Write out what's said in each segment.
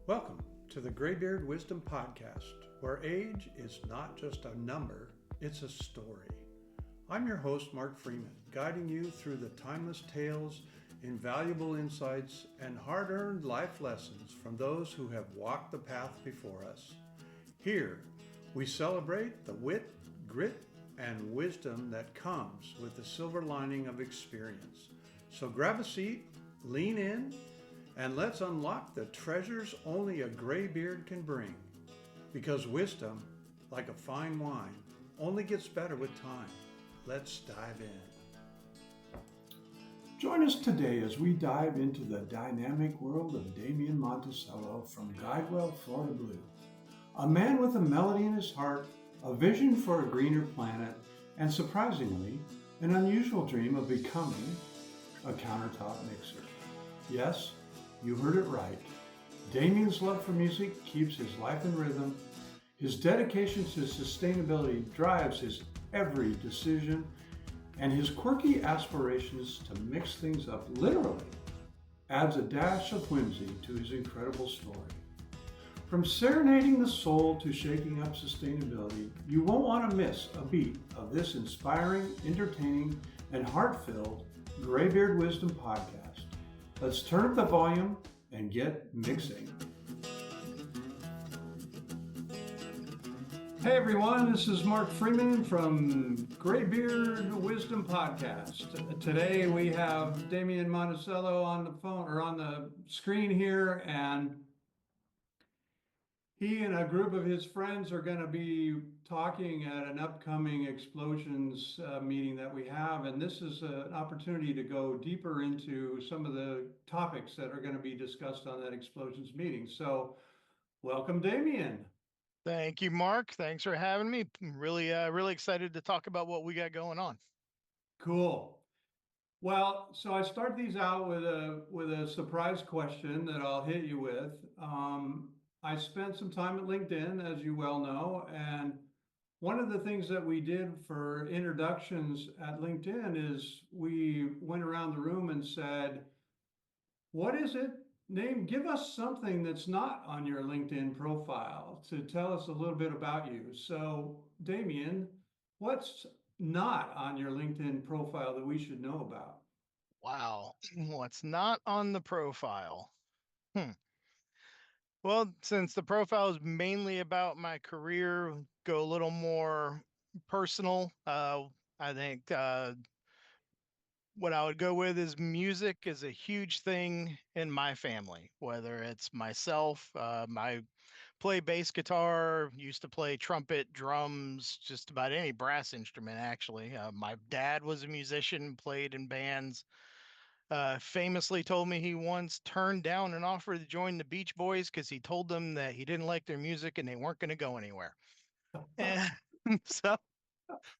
Welcome to the Graybeard Wisdom Podcast, where age is not just a number, it's a story. I'm your host, Mark Freeman, guiding you through the timeless tales, invaluable insights, and hard-earned life lessons from those who have walked the path before us. Here, we celebrate the wit, grit, and wisdom that comes with the silver lining of experience. So grab a seat, lean in, and let's unlock the treasures only a graybeard can bring. Because wisdom, like a fine wine, only gets better with time. Let's dive in. Join us today as we dive into the dynamic world of Damian Monticello from Guidewell, Florida Blue. A man with a melody in his heart, a vision for a greener planet, and surprisingly, an unusual dream of becoming a countertop mixer. Yes, you heard it right. Damian's love for music keeps his life in rhythm. His dedication to sustainability drives his every decision, and his quirky aspirations to mix things up literally adds a dash of whimsy to his incredible story. From serenading the soul to shaking up sustainability, you won't want to miss a beat of this inspiring, entertaining, and heart-filled Graybeard Wisdom podcast. Let's turn up the volume and get mixing. Hey everyone, this is Mark Freeman from Graybeard Wisdom Podcast. Today we have Damian Monticello on the phone or on the screen here, and he and a group of his friends are going to be talking at an upcoming explosions meeting that we have. And this is an opportunity to go deeper into some of the topics that are going to be discussed on that explosions meeting. So welcome, Damian. Thank you, Mark. Thanks for having me. I'm really excited to talk about what we got going on. Cool. Well, so I start these out with a surprise question that I'll hit you with. I spent some time at LinkedIn, as you well know, and one of the things that we did for introductions at LinkedIn is we went around the room and said, what is it? Give us something that's not on your LinkedIn profile to tell us a little bit about you. So, Damian, what's not on your LinkedIn profile that we should know about? Wow. What's not on the profile? Well, since the profile is mainly about my career, go a little more personal. I think what I would go with is music is a huge thing in my family, whether it's myself, I play bass guitar, used to play trumpet, drums, just about any brass instrument, actually. My dad was a musician, played in bands. Famously told me he once turned down an offer to join the Beach Boys because he told them that he didn't like their music and they weren't going to go anywhere. And so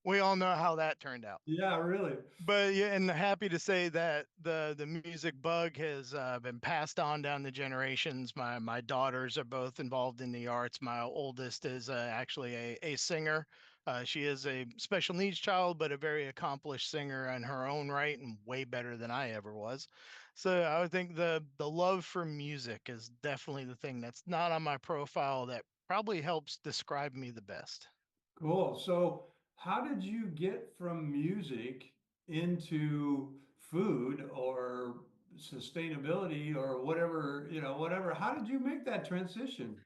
we all know how that turned out. Yeah, really. But yeah, and happy to say that the music bug has been passed on down the generations. My daughters are both involved in the arts. My oldest is actually a singer. She is a special needs child, but a very accomplished singer in her own right, and way better than I ever was. So I would think the love for music is definitely the thing that's not on my profile that probably helps describe me the best. Cool. So, how did you get from music into food or sustainability or whatever, whatever? How did you make that transition?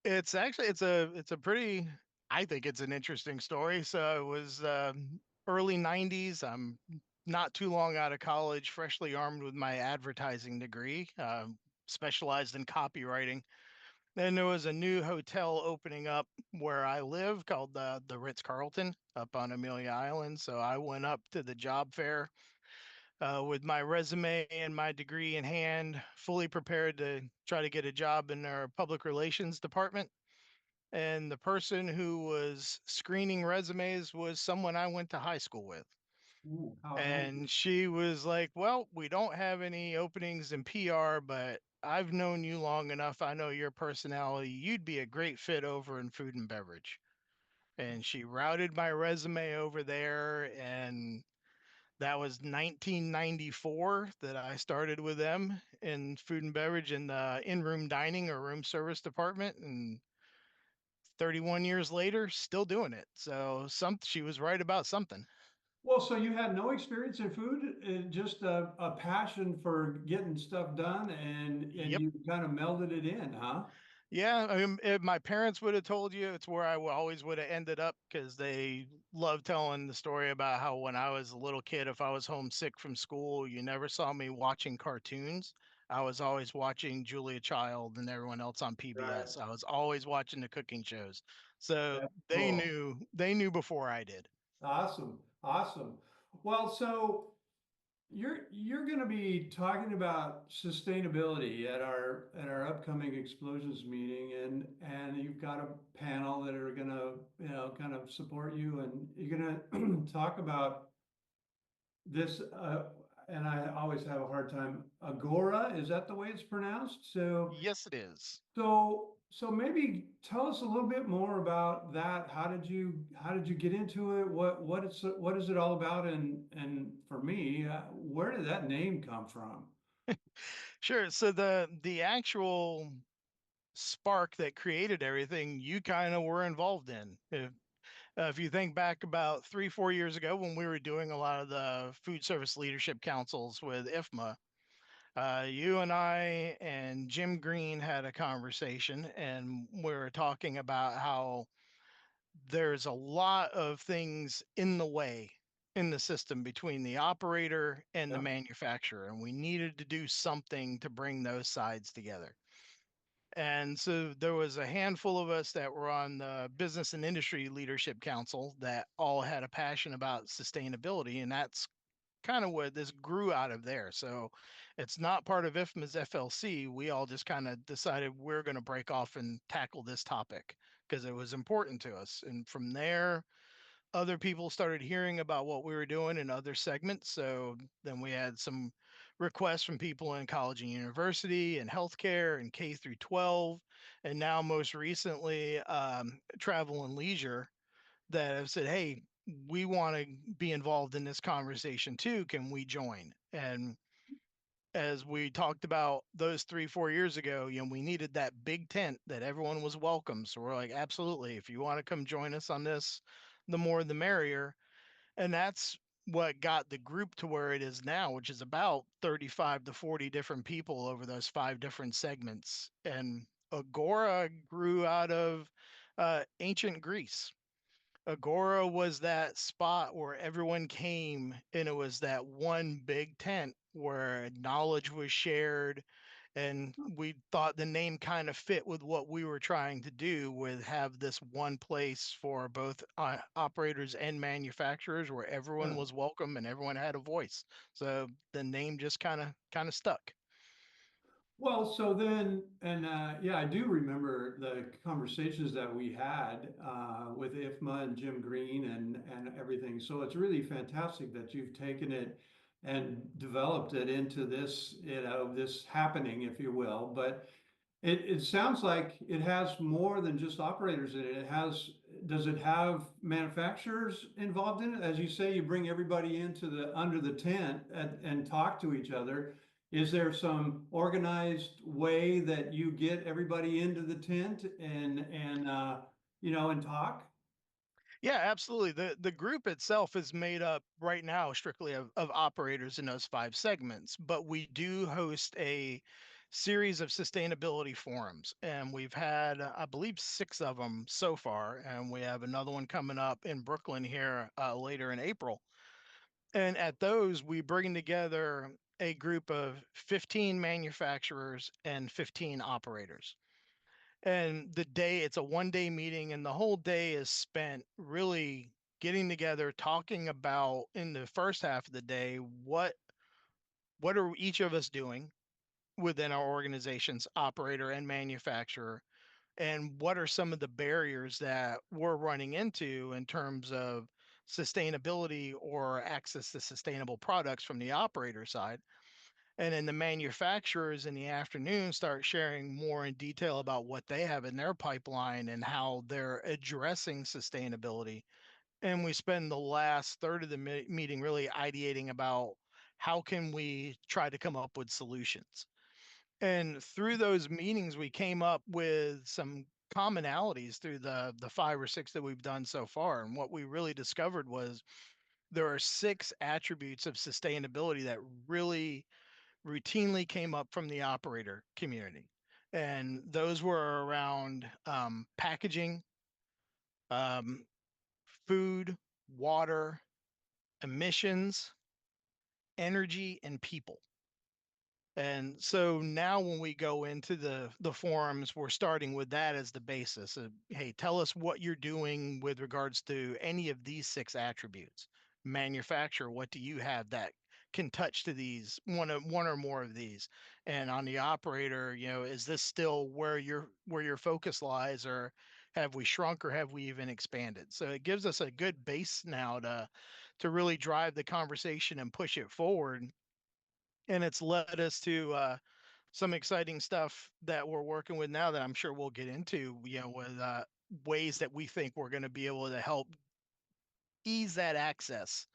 It's actually it's a pretty, I think it's an interesting story. So it was early 90s. I'm not too long out of college, freshly armed with my advertising degree, specialized in copywriting. Then there was a new hotel opening up where I live called the Ritz-Carlton up on Amelia Island. So I went up to the job fair with my resume and my degree in hand, fully prepared to try to get a job in their public relations department. And the person who was screening resumes was someone I went to high school with. Ooh, how handy. And she was like, well, we don't have any openings in PR, but I've known you long enough. I know your personality. You'd be a great fit over in food and beverage. And she routed my resume over there. And That was 1994 that I started with them in food and beverage in the in-room dining or room service department, and 31 years later, still doing it. So she was right about something. Well, so you had no experience in food, just a passion for getting stuff done, and Yep. you kind of melded it in, huh? Yeah, I mean, if my parents would have told you, it's where always would have ended up because they love telling the story about how when I was a little kid, if I was homesick from school, you never saw me watching cartoons. I was always watching Julia Child and everyone else on Right. PBS. I was always watching the cooking shows. So That's they cool. knew before I did. Awesome. Awesome. Well, so you're going to be talking about sustainability at our upcoming explosions meeting, and you've got a panel that are going to kind of support you, and you're going to talk about this. And I always have a hard time. Agora, is that the way it's pronounced? Yes, it is. So maybe tell us a little bit more about that. How did you get into it? What is it all about? And for me, where did that name come from? Sure. So the actual spark that created everything, you kind of were involved in. If you think back about 3, 4 years ago when we were doing a lot of the food service leadership councils with IFMA, you and I and Jim Green had a conversation, and we were talking about how there's a lot of things in the way in the system between the operator and the Yeah, manufacturer, and we needed to do something to bring those sides together. And so there was a handful of us that were on the Business and Industry Leadership Council that all had a passion about sustainability. And that's kind of what this grew out of there. So it's not part of IFMA's FLC. We all just kind of decided we're going to break off and tackle this topic because it was important to us. And from there, other people started hearing about what we were doing in other segments. So then we had some requests from people in college and university and healthcare and K through 12. And now, most recently, travel and leisure that have said, hey, we want to be involved in this conversation too. Can we join? And as we talked about those 3, 4 years ago, we needed that big tent that everyone was welcome. So we're like, absolutely. If you want to come join us on this, the more the merrier. And that's what got the group to where it is now, which is about 35 to 40 different people over those 5 different segments. And Agora grew out of ancient Greece. Agora was that spot where everyone came, and it was that one big tent where knowledge was shared. And we thought the name kind of fit with what we were trying to do, with have this one place for both operators and manufacturers where everyone yeah. was welcome and everyone had a voice. So the name just kind of stuck. Well, so then, and yeah, I do remember the conversations that we had with IFMA and Jim Green and everything. So it's really fantastic that you've taken it and developed it into this, this happening, if you will. But it sounds like it has more than just operators in it. Does it have manufacturers involved in it? As you say, you bring everybody into the under the tent and talk to each other. Is there some organized way that you get everybody into the tent and talk? Yeah, absolutely. The group itself is made up right now strictly of operators in those 5 segments, but we do host a series of sustainability forums, and we've had, I believe, 6 of them so far, and we have another one coming up in Brooklyn here later in April. And at those, we bring together a group of 15 manufacturers and 15 operators, and it's a 1 day meeting, and the whole day is spent really getting together, talking about, in the first half of the day, what are each of us doing within our organizations, operator and manufacturer, and what are some of the barriers that we're running into in terms of sustainability or access to sustainable products from the operator side. And then the manufacturers in the afternoon start sharing more in detail about what they have in their pipeline and how they're addressing sustainability. and we spend the last third of the meeting really ideating about how can we try to come up with solutions. And through those meetings, we came up with some commonalities through the 5 or 6 that we've done so far. And what we really discovered was there are 6 attributes of sustainability that really routinely came up from the operator community. And those were around packaging, um, food, water, emissions, energy, and people. And so now when we go into the forums, we're starting with that as the basis of, hey, tell us what you're doing with regards to any of these 6 attributes. Manufacturer, what do you have that can touch to these one or more of these? And on the operator, is this still where your focus lies, or have we shrunk, or have we even expanded? So it gives us a good base now to really drive the conversation and push it forward, and it's led us to some exciting stuff that we're working with now that I'm sure we'll get into, with ways that we think we're going to be able to help ease that access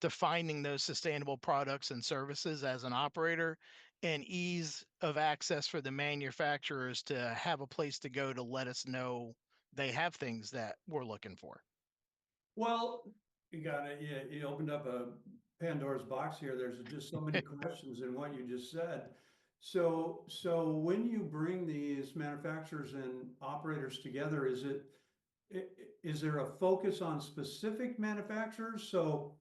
to finding those sustainable products and services as an operator, and ease of access for the manufacturers to have a place to go to let us know they have things that we're looking for. Well, you got it. You opened up a Pandora's box here. There's just so many questions in what you just said. So when you bring these manufacturers and operators together, is there a focus on specific manufacturers? So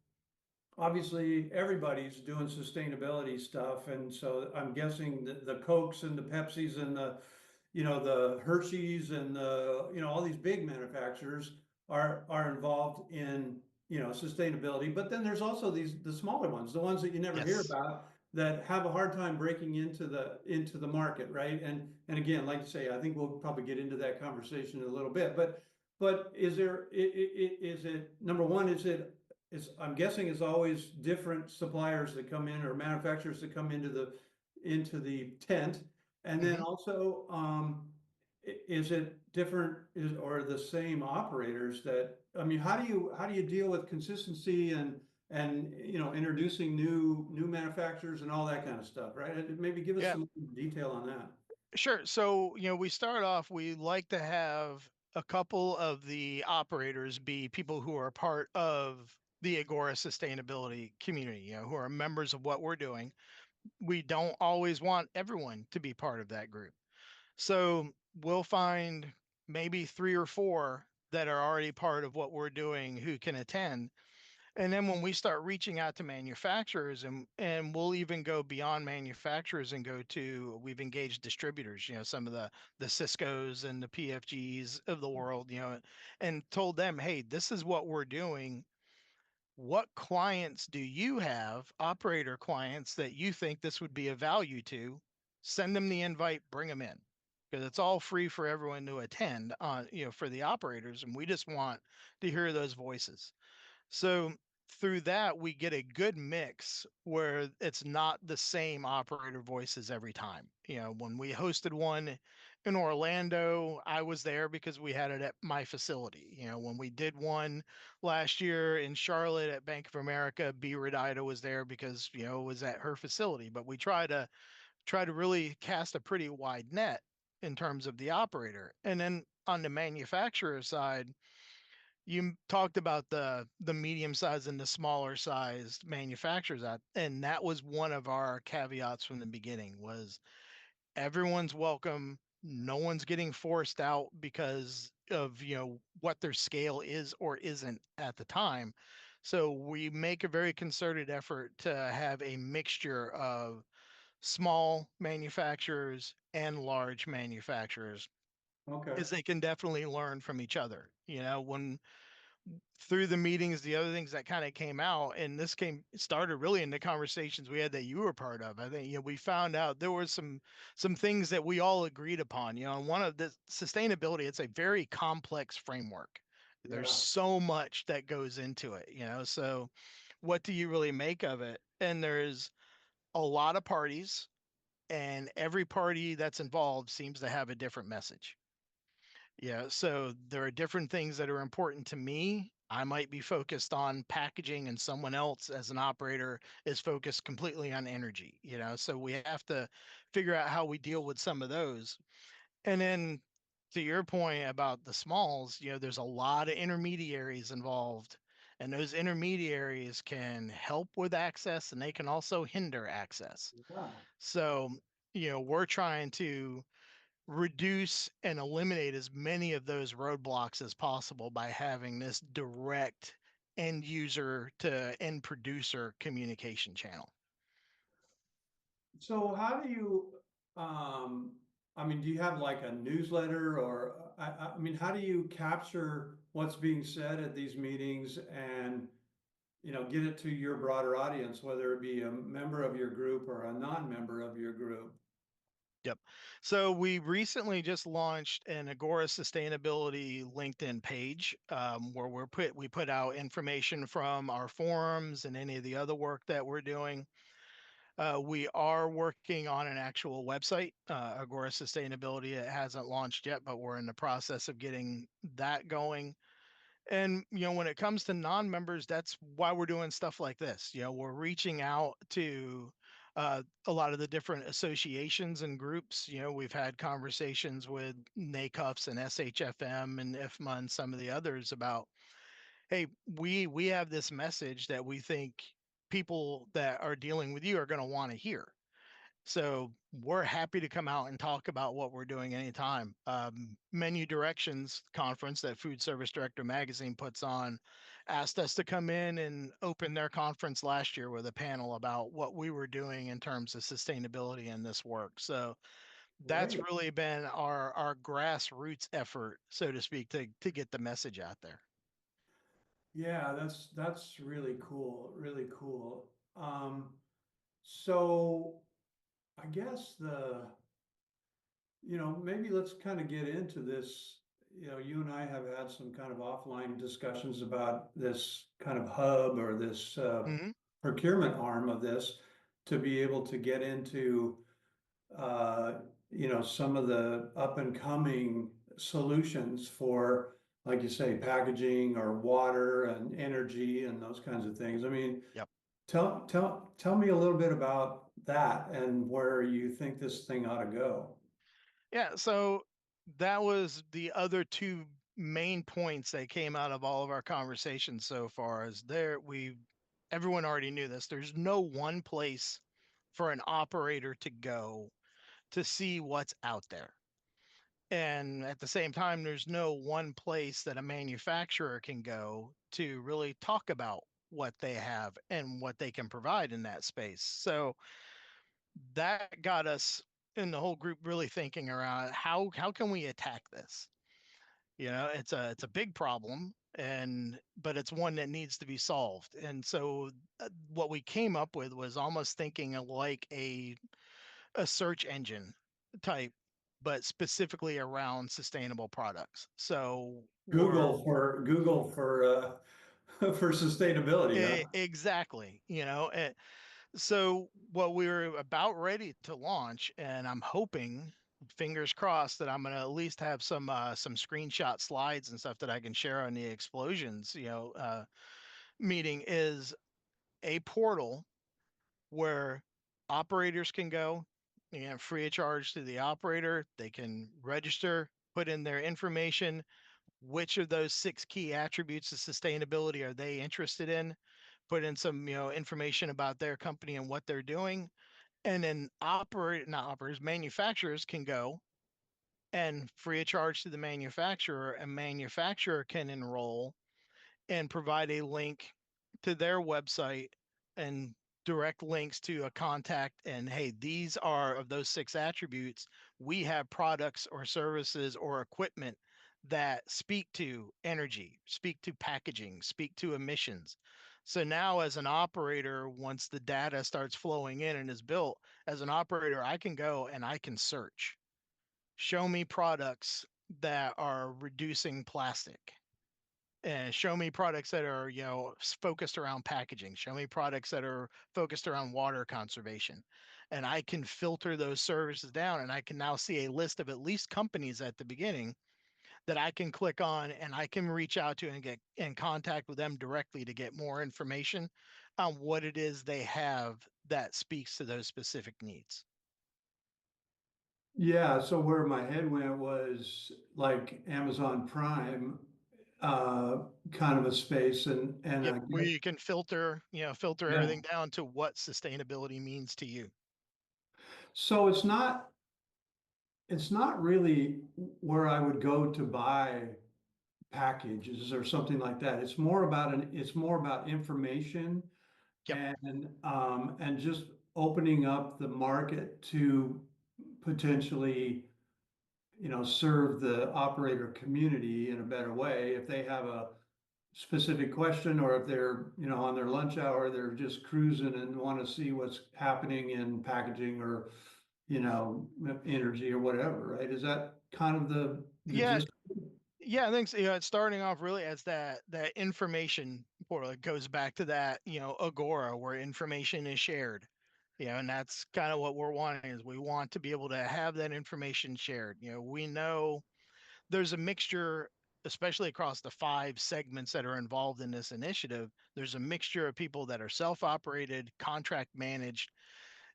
obviously everybody's doing sustainability stuff, and so I'm guessing that the Cokes and the Pepsis and the Hershey's and all these big manufacturers are involved in sustainability. But then there's also the smaller ones, the ones that you never hear Yes. about, that have a hard time breaking into the market, right? And again, like you say, I think we'll probably get into that conversation in a little bit. But is it number one? I'm guessing it's always different suppliers that come in, or manufacturers that come into the tent. And then Hmm. also, is it different, or the same operators that, I mean, how do you deal with consistency and introducing new manufacturers and all that kind of stuff, right? Maybe give us Yeah. some detail on that. Sure. So, we start off, we like to have a couple of the operators be people who are part of the Agora sustainability community, who are members of what we're doing. We don't always want everyone to be part of that group. So, we'll find maybe 3 or 4 that are already part of what we're doing who can attend. And then when we start reaching out to manufacturers, and we'll even go beyond manufacturers and go to, we've engaged distributors, some of the Ciscos and the PFGs of the world, and told them, hey, this is what we're doing. What clients do you have, operator clients, that you think this would be of value to? Send them the invite, bring them in, because it's all free for everyone to attend on, for the operators. And we just want to hear those voices. So through that, we get a good mix where it's not the same operator voices every time. When we hosted one in Orlando, I was there because we had it at my facility. When we did one last year in Charlotte at Bank of America, B. Radida was there because, it was at her facility. But we try to really cast a pretty wide net in terms of the operator. And then on the manufacturer side, you talked about the medium sized and the smaller sized manufacturers out, and that was one of our caveats from the beginning, was everyone's welcome. No one's getting forced out because of what their scale is or isn't at the time. So we make a very concerted effort to have a mixture of small manufacturers and large manufacturers, Okay. because they can definitely learn from each other. When through the meetings, the other things that kind of came out, and this came started really in the conversations we had that you were part of. I think we found out there were some things that we all agreed upon. And one of the sustainability, it's a very complex framework. There's Yeah. so much that goes into it. So what do you really make of it? And there's a lot of parties, and every party that's involved seems to have a different message. Yeah, so there are different things that are important to me I might be focused on packaging and someone else as an operator is focused completely on energy, so we have to figure out how we deal with some of those. And then to your point about the smalls, there's a lot of intermediaries involved, and those intermediaries can help with access and they can also hinder access. Yeah. So, we're trying to reduce and eliminate as many of those roadblocks as possible by having this direct end user to end producer communication channel. So how do you, um, I mean, do you have like a newsletter or, I mean, how do you capture what's being said at these meetings and, get it to your broader audience, whether it be a member of your group or a non-member of your group? Yep. So we recently just launched an Agora sustainability LinkedIn page, where we put out information from our forums and any of the other work that we're doing. We are working on an actual website, Agora Sustainability. It hasn't launched yet, but we're in the process of getting that going. And when it comes to non-members, that's why we're doing stuff like this. We're reaching out to a lot of the different associations and groups. We've had conversations with NACUFs and SHFM and IFMA and some of the others about, hey, we have this message that we think people that are dealing with you are going to want to hear. So we're happy to come out and talk about what we're doing anytime. Menu Directions conference that Food Service Director Magazine puts on asked us to come in and open their conference last year with a panel about what we were doing in terms of sustainability in this work. So that's Great. really been our grassroots effort, so to speak, to get the message out there. Yeah, that's really cool, really cool. So I guess maybe let's kind of get into this. You and I have had some kind of offline discussions about this kind of hub or this Hmm. procurement arm of this to be able to get into, uh, some of the up and coming solutions for, like you say, packaging or water and energy and those kinds of things. I mean, Yep. tell me a little bit about that and where you think this thing ought to go. Yeah, so that was the other two main points that came out of all of our conversations so far is there we everyone already knew this. There's no one place for an operator to go to see what's out there. And at the same time, there's no one place that a manufacturer can go to really talk about what they have and what they can provide in that space. So that got us in the whole group really thinking around how can we attack this. It's a big problem, and but it's one that needs to be solved. And so what we came up with was almost thinking of like a search engine type, but specifically around sustainable products. So we're Google for for sustainability, huh? exactly, so what we're about ready to launch, and I'm hoping, fingers crossed, that I'm going to at least have some screenshot slides and stuff that I can share on the explosions, meeting is a portal where operators can go and free of charge to the operator. They can register, put in their information, which of those six key attributes of sustainability are they interested in, put in some information about their company and what they're doing, and then not operators, manufacturers can go and free of charge to the manufacturer, and manufacturer can enroll and provide a link to their website and direct links to a contact, and hey, these are of those six attributes, we have products or services or equipment that speak to energy, speak to packaging, speak to emissions. So now as an operator, once the data starts flowing in and is built, as an operator, I can go and I can search, show me products that are reducing plastic, and show me products that are focused around packaging, show me products that are focused around water conservation, and I can filter those services down, and I can now see a list of at least companies at the beginning that I can click on and I can reach out to and get in contact with them directly to get more information on what it is they have that speaks to those specific needs. Yeah, so where my head went was like Amazon Prime, kind of a space, and Yep, I where guess you can filter, filter yeah. everything down to what sustainability means to you. So it's not really where I would go to buy packages or something like that. It's more about information Yep. and just opening up the market to potentially, serve the operator community in a better way. If they have a specific question, or if they're, on their lunch hour, they're just cruising and want to see what's happening in packaging or, energy or whatever, right? Is that kind of the Yeah, gist? yeah, I think so. It's starting off really as that information portal. It goes back to that, agora where information is shared. And that's kind of what we're wanting is we want to be able to have that information shared. We know there's a mixture, especially across the 5 segments that are involved in this initiative. There's a mixture of people that are self-operated, contract managed,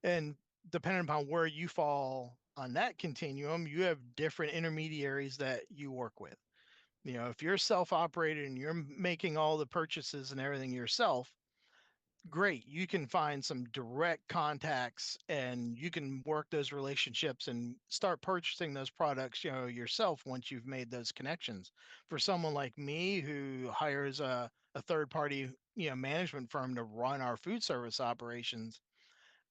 and depending upon where you fall on that continuum, you have different intermediaries that you work with. If you're self-operated and you're making all the purchases and everything yourself, great. You can find some direct contacts and you can work those relationships and start purchasing those products, yourself once you've made those connections. For someone like me who hires a third party, management firm to run our food service operations,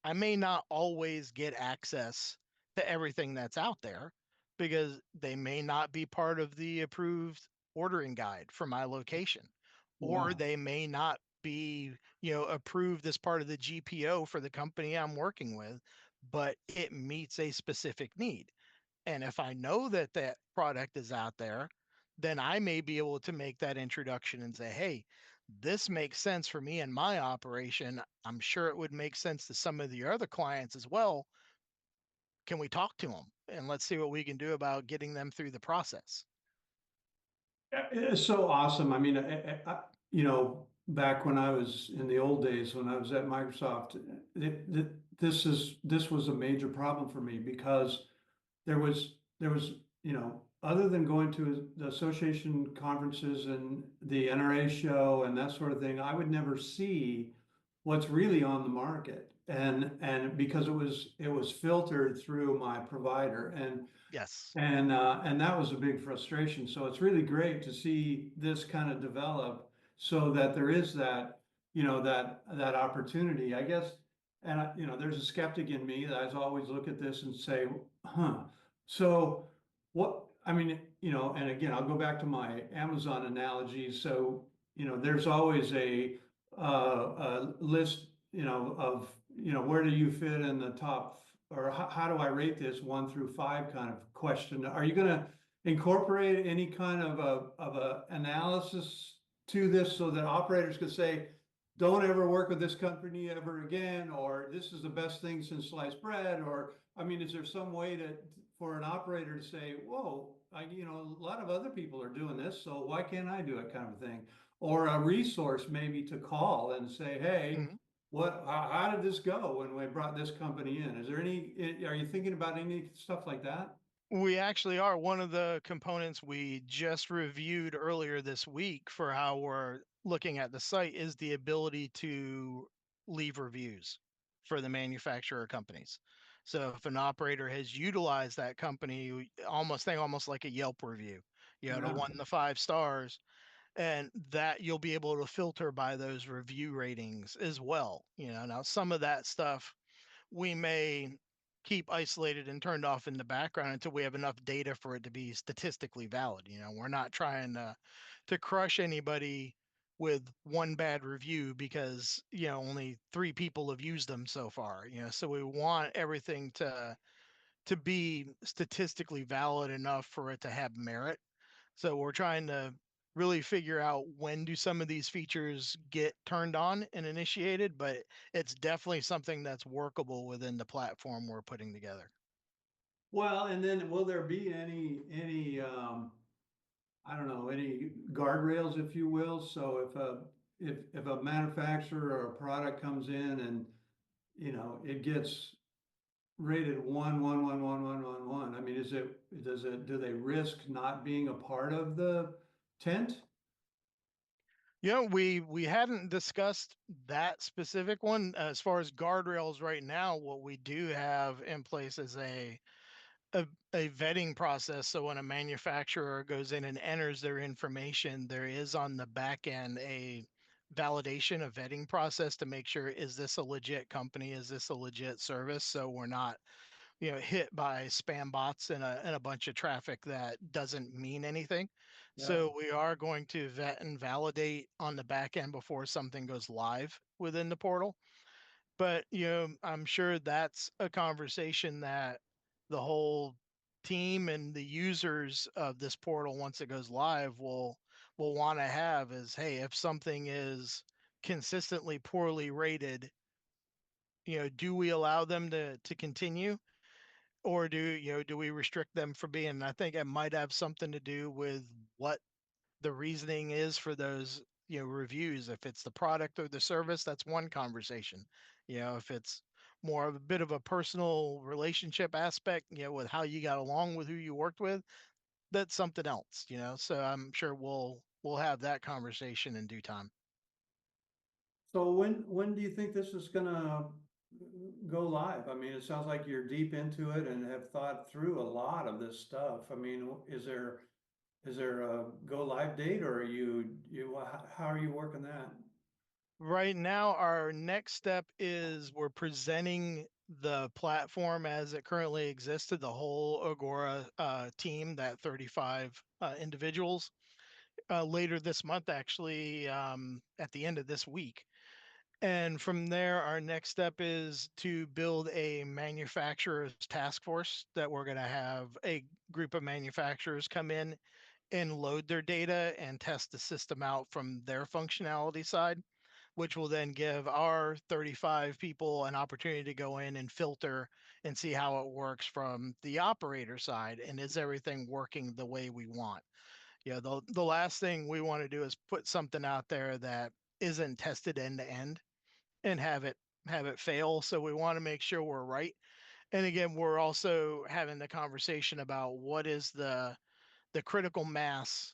I may not always get access to everything that's out there because they may not be part of the approved ordering guide for my location, or Yeah. they may not be, approved as part of the GPO for the company I'm working with, but it meets a specific need. And if I know that that product is out there, then I may be able to make that introduction and say, hey, this makes sense for me and my operation. I'm sure it would make sense to some of your other clients as well. Can we talk to them? And let's see what we can do about getting them through the process. It's so awesome. I mean, back when I was in the old days, when I was at Microsoft, this was a major problem for me because there was, other than going to the association conferences and the NRA show and that sort of thing, I would never see what's really on the market. And because it was filtered through my provider, Yes. and that was a big frustration. So it's really great to see this kind of develop so that there is that, that opportunity, I guess. And there's a skeptic in me that I always look at this and say, huh, so what, I mean, and again, I'll go back to my Amazon analogy. So, there's always a list, of, where do you fit in the top, or how do I rate this 1 through 5 kind of question? Are you going to incorporate any kind of a analysis to this so that operators could say, don't ever work with this company ever again, or this is the best thing since sliced bread? Or, I mean, is there some way for an operator to say, whoa, a lot of other people are doing this, so why can't I do it, kind of thing? Or a resource maybe to call and say, hey, Mhm. how did this go when we brought this company in? Are you thinking about any stuff like that? We actually are. One of the components we just reviewed earlier this week for how we're looking at the site is the ability to leave reviews for the manufacturer companies. So if an operator has utilized that company, almost like a Yelp review, to Yeah. 1 to 5 stars, and that you'll be able to filter by those review ratings as well. Now some of that stuff we may keep isolated and turned off in the background until we have enough data for it to be statistically valid. We're not trying to crush anybody with one bad review because only 3 people have used them so far. So we want everything to be statistically valid enough for it to have merit. So we're trying to really figure out when do some of these features get turned on and initiated, but it's definitely something that's workable within the platform we're putting together. Well, and then will there be any I don't know, any guardrails, if you will. So if a manufacturer or a product comes in and, it gets rated one, I mean, do they risk not being a part of the tent? We hadn't discussed that specific one. As far as guardrails right now, what we do have in place is a, a vetting process. So when a manufacturer goes in and enters their information, there is on the back end a validation, a vetting process to make sure, is this a legit company? Is this a legit service? So we're not, hit by spam bots and a bunch of traffic that doesn't mean anything. Yeah. So we are going to vet and validate on the back end before something goes live within the portal. But I'm sure that's a conversation that the whole team and the users of this portal, once it goes live, will want to have is, hey, if something is consistently poorly rated, do we allow them to continue, or do we restrict them from being? And I think it might have something to do with what the reasoning is for those reviews. If it's the product or the service, that's one conversation. If it's more of a bit of a personal relationship aspect, with how you got along with who you worked with, that's something else. So I'm sure we'll have that conversation in due time. So when do you think this is gonna go live? I mean, it sounds like you're deep into it and have thought through a lot of this stuff. I mean, is there a go live date, or are how are you working that? Right now, our next step is we're presenting the platform as it currently exists to the whole Agora team, that 35 individuals, later this month, actually, at the end of this week. And from there, our next step is to build a manufacturer's task force that we're going to have a group of manufacturers come in and load their data and test the system out from their functionality side, which will then give our 35 people an opportunity to go in and filter and see how it works from the operator side. And is everything working the way we want? The last thing we want to do is put something out there that isn't tested end to end and have it fail. So we want to make sure we're right. And again, we're also having the conversation about what is the critical mass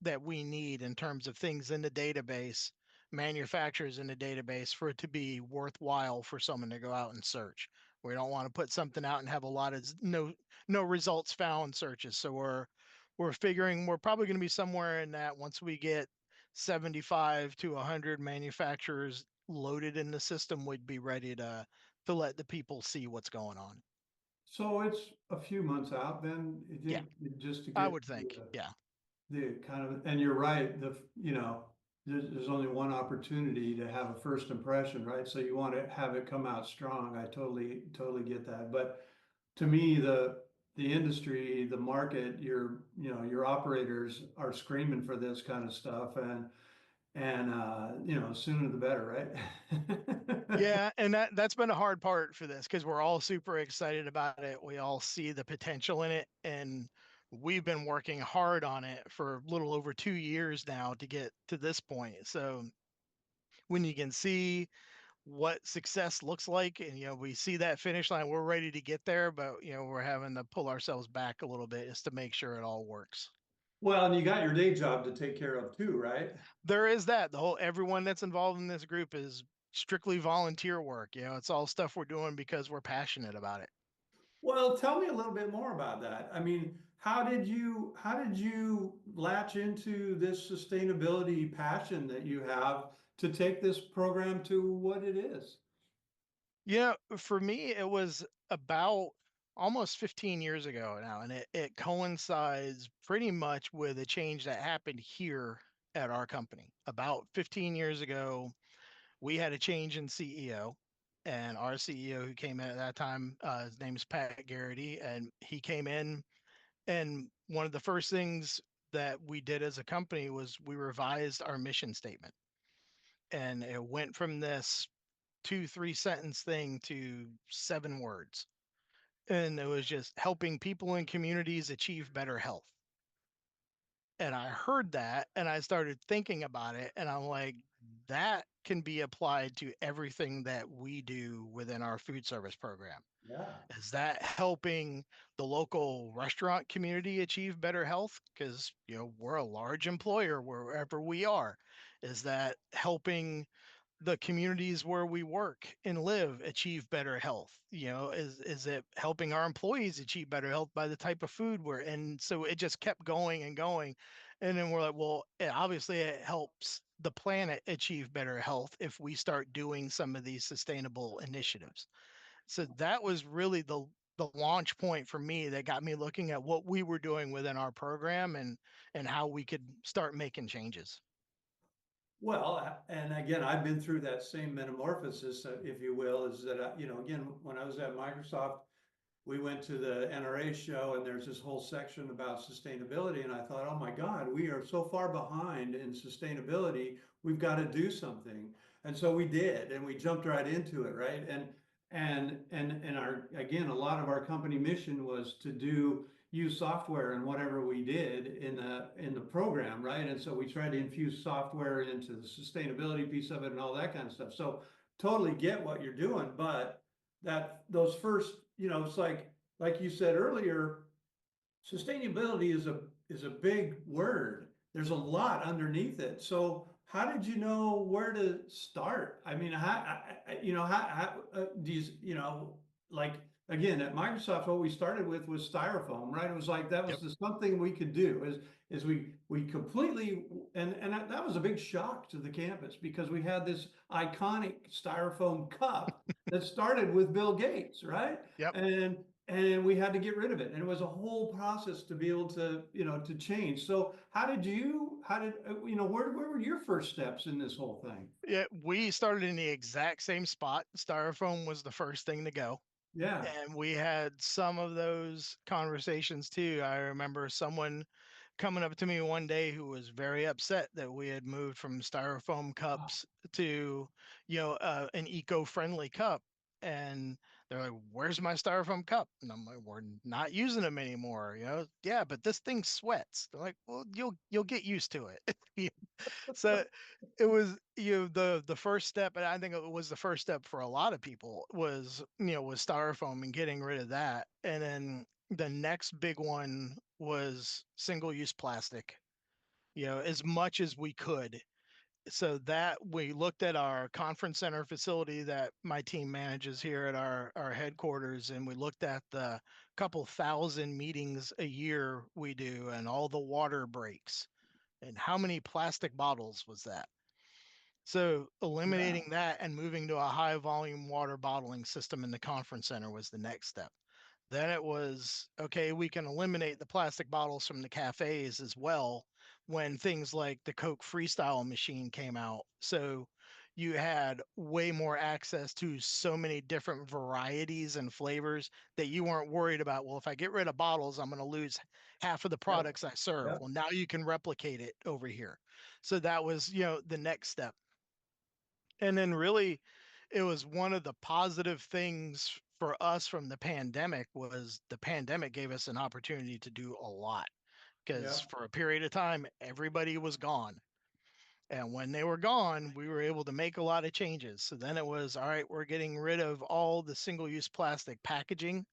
that we need in terms of things in the database, manufacturers in the database, for it to be worthwhile for someone to go out and search. We don't want to put something out and have a lot of no results found searches. So we're figuring we're probably going to be somewhere in that, once we get 75 to 100 manufacturers loaded in the system, we'd be ready to let the people see what's going on. So it's a few months out then, Yeah, just to I get would think. Yeah. the kind of, and you're right, there's only one opportunity to have a first impression, right? So you want to have it come out strong. I totally get that. But to me, the industry, the market, your operators are screaming for this kind of stuff, and sooner the better, right? Yeah, and that's been a hard part for this, because we're all super excited about it. We all see the potential in it, and we've been working hard on it for a little over 2 years now to get to this point. So when you can see what success looks like, and we see that finish line, we're ready to get there, but we're having to pull ourselves back a little bit just to make sure it all works. Well, and you got your day job to take care of too, right? There is that. Everyone that's involved in this group is strictly volunteer work. It's all stuff we're doing because we're passionate about it. Well, tell me a little bit more about that. I mean, how did you latch into this sustainability passion that you have to take this program to what it is? For me, it was about almost 15 years ago now, and it coincides pretty much with a change that happened here at our company. About 15 years ago, we had a change in CEO, and our CEO who came in at that time, his name is Pat Garrity, and he came in, and one of the first things that we did as a company was we revised our mission statement, and it went from this 2 3 sentence thing to 7 words, and it was just helping people and communities achieve better health. And I heard that and I started thinking about it. And I'm like, that can be applied to everything that we do within our food service program. Yeah. Is that helping the local restaurant community achieve better health? Because, we're a large employer wherever we are. Is that helping the communities where we work and live achieve better health? Is it helping our employees achieve better health by the type of food we're in? So it just kept going and going. And then we're like, well, obviously it helps the planet achieve better health if we start doing some of these sustainable initiatives. So that was really the launch point for me that got me looking at what we were doing within our program and how we could start making changes. Well, and again, I've been through that same metamorphosis, if you will, is that, again, when I was at Microsoft, we went to the NRA show and there's this whole section about sustainability. And I thought, oh my God, we are so far behind in sustainability. We've got to do something. And so we did, and we jumped right into it, right? And our, again, a lot of our company mission was to use software in whatever we did in the program, right? And so we tried to infuse software into the sustainability piece of it and all that kind of stuff. So totally get what you're doing, but that those first, it's like you said earlier, sustainability is a big word. There's a lot underneath it. So how did you know where to start? I mean, how do you, like, again, at Microsoft, what we started with was styrofoam, right? It was like that was Yep. the something we could do is we completely, and that was a big shock to the campus because we had this iconic styrofoam cup that started with Bill Gates, right? Yep. And and we had to get rid of it, and it was a whole process to be able to, to change. So where were your first steps in this whole thing? Yeah, we started in the exact same spot. Styrofoam was the first thing to go. Yeah. And we had some of those conversations too. I remember someone coming up to me one day who was very upset that we had moved from styrofoam cups to, an eco-friendly cup. And they're like, "Where's my styrofoam cup?" And I'm like, "We're not using them anymore." Yeah, but this thing sweats. They're like, "Well, you'll get used to it." So it was, the first step, and I think it was the first step for a lot of people was styrofoam and getting rid of that. And then the next big one was single use plastic, as much as we could. So that we looked at our conference center facility that my team manages here at our headquarters, and we looked at the couple thousand meetings a year we do and all the water breaks, and how many plastic bottles was that. So Yeah. eliminating that and moving to a high volume water bottling system in the conference center was the next step. Then it was, okay, we can eliminate the plastic bottles from the cafes as well when things like the Coke Freestyle machine came out. So you had way more access to so many different varieties and flavors that you weren't worried about. Well, if I get rid of bottles, I'm going to lose half of the Yep. products I serve. Yep. Well, now you can replicate it over here. So that was, the next step. And then really it was one of the positive things for us from the pandemic was the pandemic gave us an opportunity to do a lot because Yep. for a period of time everybody was gone. And when they were gone, we were able to make a lot of changes. So then it was, all right, we're getting rid of all the single use plastic packaging.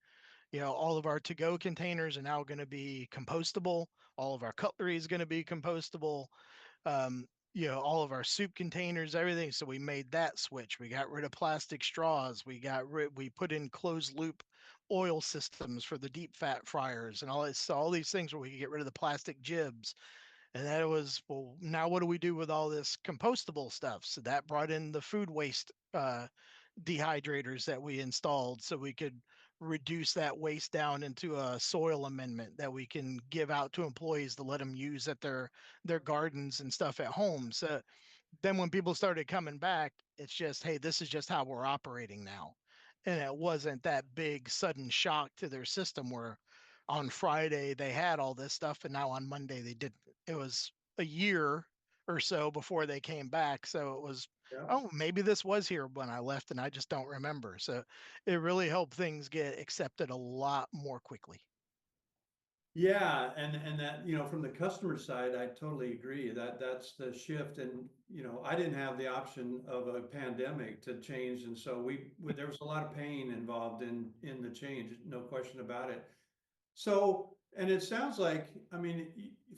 All of our to go containers are now going to be compostable. All of our cutlery is going to be compostable. um, all of our soup containers, everything. So we made that switch. We got rid of plastic straws. We put in closed loop oil systems for the deep fat fryers and all these things where we could get rid of the plastic jibs. And that was, well, now what do we do with all this compostable stuff? So that brought in the food waste dehydrators that we installed so we could reduce that waste down into a soil amendment that we can give out to employees to let them use at their gardens and stuff at home. So then when people started coming back, it's just, hey, this is just how we're operating now. And it wasn't that big sudden shock to their system where on Friday they had all this stuff and now on Monday they didn't. It was a year or so before they came back. So it was, Yep. oh, maybe this was here when I left and I just don't remember. So it really helped things get accepted a lot more quickly. Yeah, and that, from the customer side, I totally agree that that's the shift. And, I didn't have the option of a pandemic to change. And so there was a lot of pain involved in the change, no question about it. So, and it sounds like, I mean,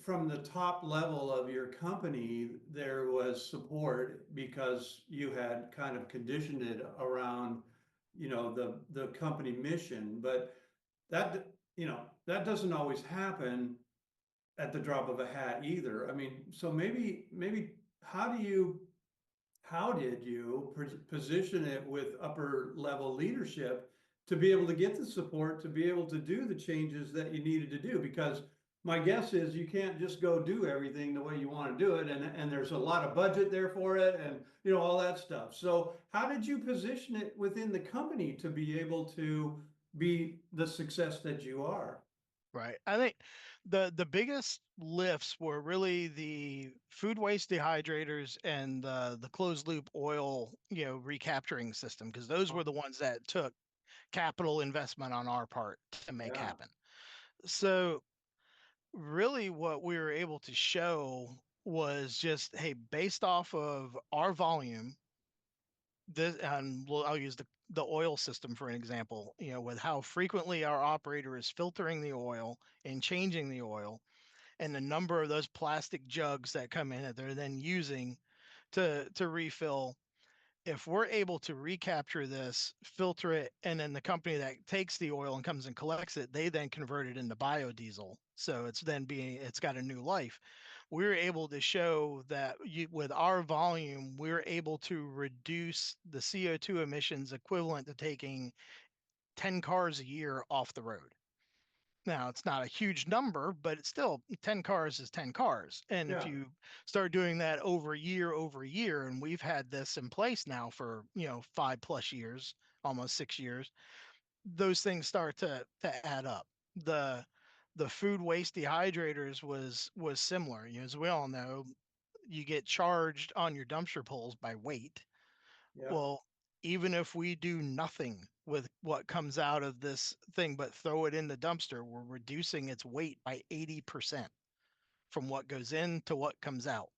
from the top level of your company, there was support because you had kind of conditioned it around, the company mission. But that doesn't always happen at the drop of a hat either. I mean, so maybe how did you position it with upper level leadership to be able to get the support to be able to do the changes that you needed to do? Because my guess is you can't just go do everything the way you want to do it, and there's a lot of budget there for it, and all that stuff. So how did you position it within the company to be able to be the success that you are? Right. I think the biggest lifts were really the food waste dehydrators and the closed loop oil, recapturing system, because those were the ones that took capital investment on our part to make Yeah, happen. So really what we were able to show was just, hey, based off of our volume, this, and I'll use the oil system for an example, with how frequently our operator is filtering the oil and changing the oil, and the number of those plastic jugs that come in that they're then using to refill. If we're able to recapture this, filter it, and then the company that takes the oil and comes and collects it, they then convert it into biodiesel. So it's got a new life. We're able to show that with our volume, we're able to reduce the CO2 emissions equivalent to taking 10 cars a year off the road. Now, it's not a huge number, but it's still 10 cars is 10 cars. And if yeah, you start doing that over year, and we've had this in place now for, 5+ years, almost 6 years, those things start to add up. The food waste dehydrators was similar. As we all know, you get charged on your dumpster pulls by weight. yeah, Well, even if we do nothing with what comes out of this thing but throw it in the dumpster, we're reducing its weight by 80% from what goes in to what comes out.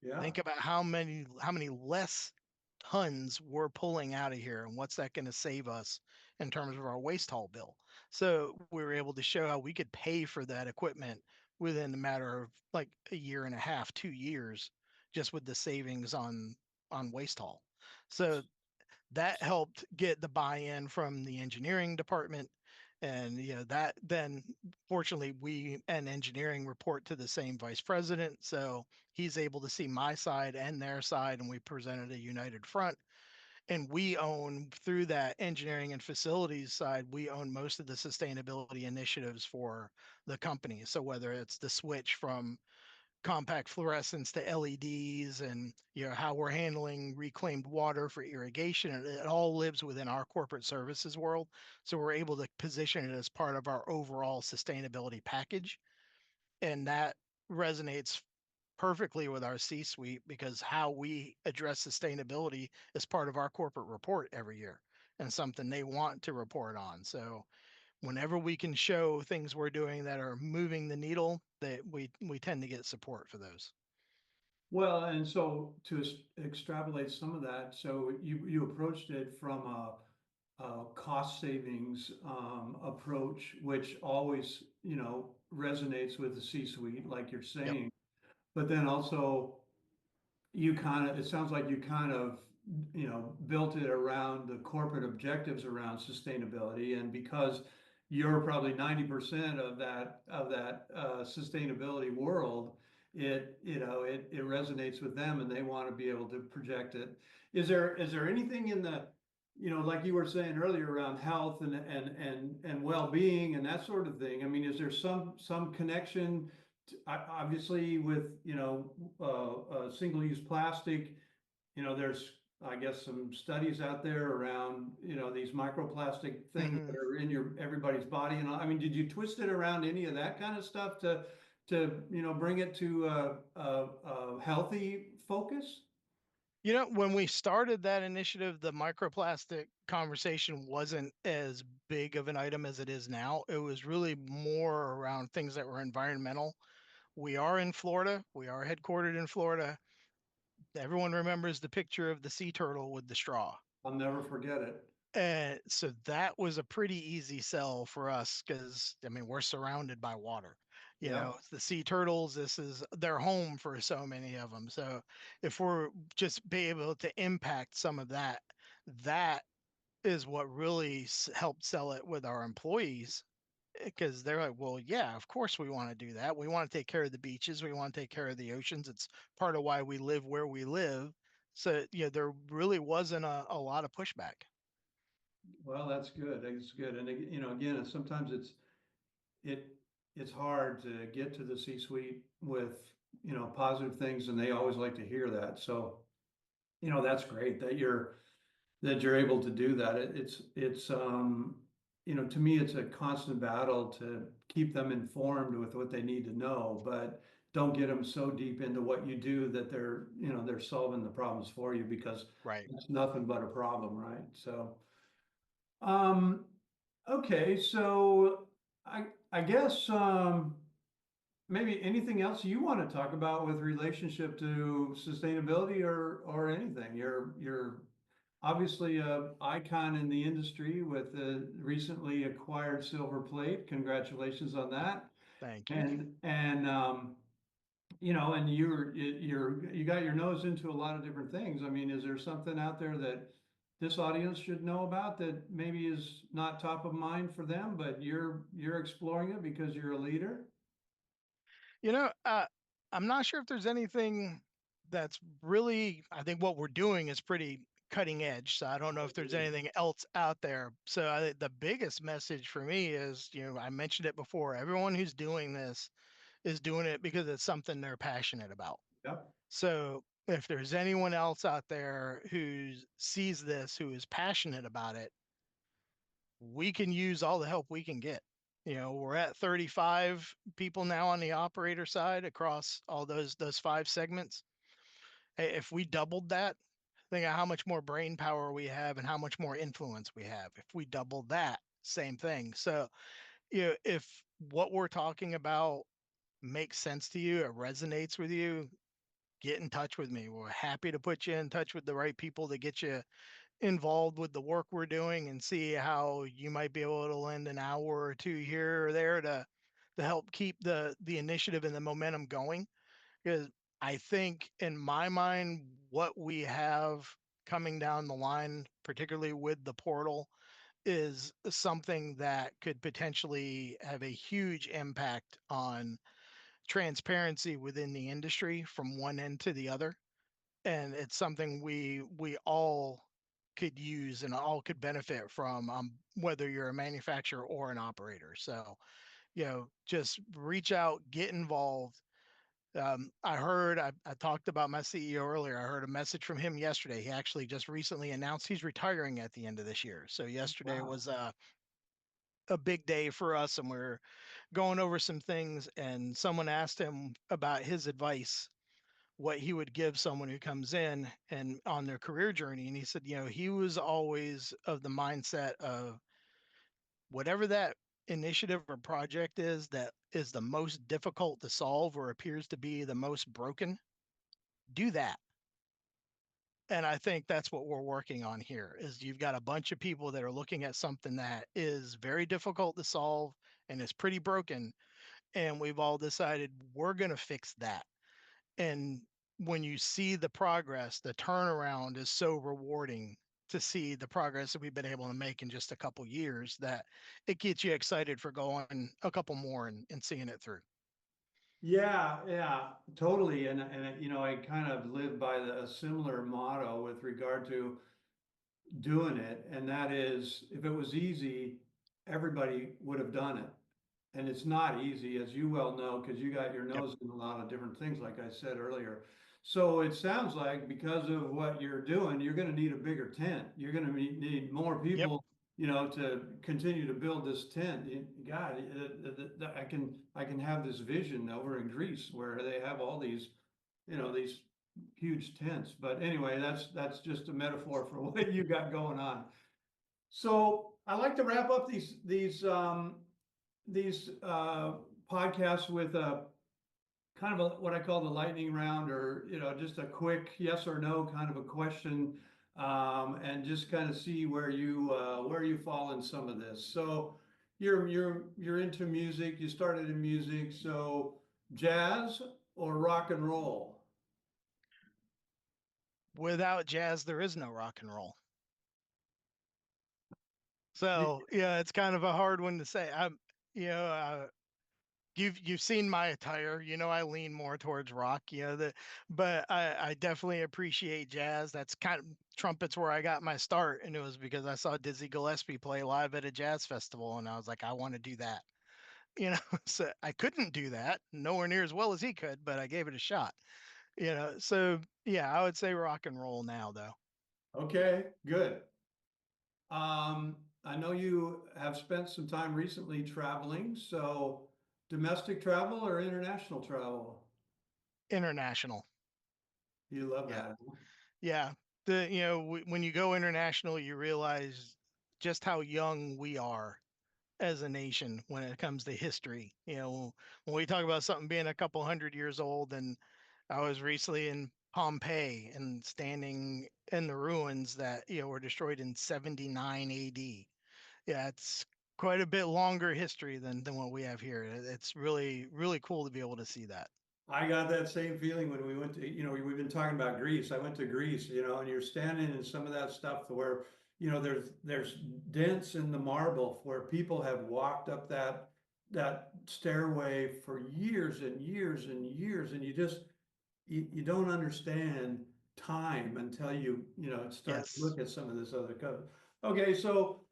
yeah. Think about how many less tons we're pulling out of here, and what's that going to save us in terms of our waste haul bill. So we were able to show how we could pay for that equipment within a matter of like a year and a half, 2 years, just with the savings on waste haul. So that helped get the buy-in from the engineering department. And that then, fortunately, we and engineering report to the same vice president, so he's able to see my side and their side, and we presented a united front. And we own, through that engineering and facilities side, we own most of the sustainability initiatives for the company. So whether it's the switch from compact fluorescents to LEDs, and how we're handling reclaimed water for irrigation, it all lives within our corporate services world. So we're able to position it as part of our overall sustainability package, and that resonates perfectly with our C suite, because how we address sustainability is part of our corporate report every year and something they want to report on. So whenever we can show things we're doing that are moving the needle, that we tend to get support for those. Well, and so to extrapolate some of that, so you approached it from a cost savings approach, which always, resonates with the C-suite, like you're Yep. saying. But then also it sounds like you kind of, built it around the corporate objectives around sustainability. And because you're probably 90% of that sustainability world, it resonates with them and they want to be able to project it. Is there anything in the, like you were saying earlier around health and well-being and that sort of thing? I mean, is there some connection obviously with single-use plastic? There's, I guess, some studies out there around these microplastic things Hmm. that are in your everybody's body. And I mean, did you twist it around any of that kind of stuff to bring it to a healthy focus? When we started that initiative, the microplastic conversation wasn't as big of an item as it is now. It was really more around things that were environmental. We are in Florida, we are headquartered in Florida. Everyone remembers the picture of the sea turtle with the straw. I'll never forget it. And so that was a pretty easy sell for us because, I mean, we're surrounded by water. Yep. The sea turtles, this is their home for so many of them. So if we're just be able to impact some of that, that is what really helped sell it with our employees because they're like, well, yeah, of course we want to do that. We want to take care of the beaches. We want to take care of the oceans. It's part of why we live where we live. So, there really wasn't a lot of pushback. Well, that's good. It's good. And again, sometimes it it's hard to get to the C-suite with, positive things, and they always like to hear that. So, that's great that you're able to do that. It's to me, it's a constant battle to keep them informed with what they need to know, but don't get them so deep into what you do that they're solving the problems for you, because Right. it's nothing but a problem, right? So, um, okay, so I guess maybe anything else you want to talk about with relationship to sustainability, or anything. You're obviously a icon in the industry with the recently acquired silver plate. Congratulations on that. Thank you. And you got your nose into a lot of different things. I mean, is there something out there that this audience should know about that maybe is not top of mind for them, but you're exploring it because you're a leader? You know, uh, I'm not sure if there's anything that's really, I think what we're doing is pretty cutting edge. So I don't know if there's anything else out there. So the biggest message for me is, I mentioned it before, everyone who's doing this is doing it because it's something they're passionate about. Yep. So if there's anyone else out there who sees this, who is passionate about it, we can use all the help we can get. We're at 35 people now on the operator side across all those five segments. If we doubled that, think of how much more brain power we have and how much more influence we have. If we doubled that, same thing. So, if what we're talking about makes sense to you, it resonates with you, get in touch with me. We're happy to put you in touch with the right people to get you involved with the work we're doing and see how you might be able to lend an hour or two here or there to help keep the initiative and the momentum going. Because I think in my mind, what we have coming down the line, particularly with the portal, is something that could potentially have a huge impact on transparency within the industry from one end to the other. And it's something we all could use and all could benefit from, whether you're a manufacturer or an operator. So, just reach out, get involved. I talked about my CEO earlier. I heard a message from him yesterday. He actually just recently announced he's retiring at the end of this year. So yesterday Wow. was a big day for us, and we're going over some things. And someone asked him about his advice, what he would give someone who comes in and on their career journey. And he said, he was always of the mindset of whatever that initiative or project is that is the most difficult to solve or appears to be the most broken, do that. And I think that's what we're working on here is you've got a bunch of people that are looking at something that is very difficult to solve and is pretty broken. And we've all decided we're going to fix that. And when you see the progress, the turnaround is so rewarding to see the progress that we've been able to make in just a couple years that it gets you excited for going a couple more and seeing it through. Yeah, yeah, totally. And I kind of live by a similar motto with regard to doing it, and that is, if it was easy, everybody would have done it. And it's not easy, as you well know, because you got your Yep. nose in a lot of different things, like I said earlier. So it sounds like because of what you're doing, you're going to need a bigger tent. You're going to need more Yep. people, to continue to build this tent. God, I can have this vision over in Greece where they have all these huge tents. But anyway, that's just a metaphor for what you got going on. So I like to wrap up these podcasts with a kind of what I call the lightning round, or just a quick yes or no kind of a question, and just kind of see where you fall in some of this. So you're into music. You started in music, so jazz or rock and roll? Without jazz, there is no rock and roll. So yeah, it's kind of a hard one to say. You know, uh, you've seen my attire. I lean more towards rock. But I definitely appreciate jazz. That's kind of trumpets where I got my start, and it was because I saw Dizzy Gillespie play live at a jazz festival, and I was like, I want to do that. So I couldn't do that, nowhere near as well as he could, but I gave it a shot. So yeah, I would say rock and roll now, though. Okay, good. I know you have spent some time recently traveling, so domestic travel or international travel? International. You love Yeah. that. Yeah. When you go international, you realize just how young we are as a nation when it comes to history. When we talk about something being a couple hundred years old, and I was recently in Pompeii and standing in the ruins that, were destroyed in 79 AD. Yeah, it's quite a bit longer history than what we have here. It's really, really cool to be able to see that. I got that same feeling when we went to, we've been talking about Greece. I went to Greece, and you're standing in some of that stuff where, there's dents in the marble where people have walked up that stairway for years and years and years, and you don't understand time until you start to Yes. look at some of this other code. Okay, so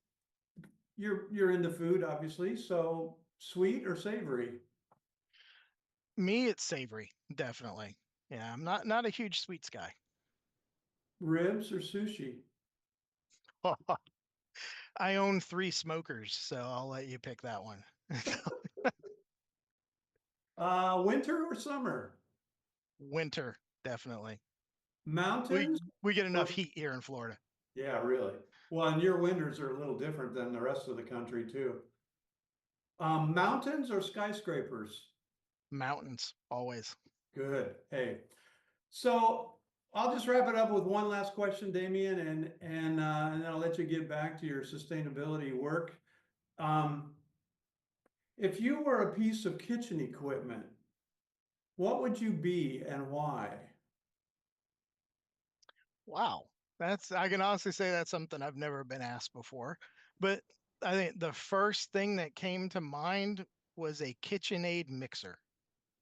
you're into food, obviously. So sweet or savory? Me, it's savory, definitely. Yeah, I'm not a huge sweets guy. Ribs or sushi? I own 3 smokers, so I'll let you pick that one. Winter or summer? Winter, definitely. We Mountains we get enough or heat here in Florida. yeah, really. Well, and your winters are a little different than the rest of the country too. Mountains or skyscrapers? Mountains, always. Good. Hey, so I'll just wrap it up with one last question, Damian, and then I'll let you get back to your sustainability work. Um, if you were a piece of kitchen equipment, what would you be and why? Wow. I can honestly say that's something I've never been asked before. But I think the first thing that came to mind was a KitchenAid mixer.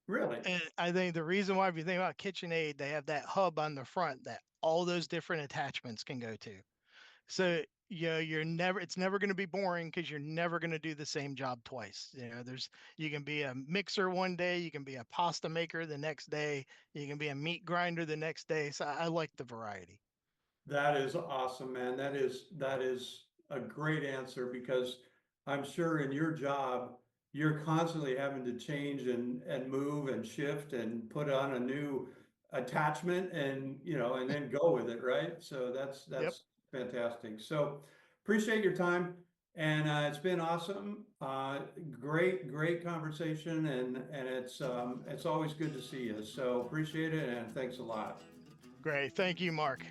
Really? And I think the reason why, if you think about KitchenAid, they have that hub on the front that all those different attachments can go to. So it's never going to be boring because you're never going to do the same job twice. You can be a mixer one day, you can be a pasta maker the next day, you can be a meat grinder the next day. So I like the variety. That is awesome, man. That is a great answer because I'm sure in your job, you're constantly having to change and move and shift and put on a new attachment and then go with it, right? So that's Yep. that's fantastic. So appreciate your time, and it's been awesome. Great conversation, and it's always good to see you. So appreciate it, and thanks a lot. Great. Thank you, Mark.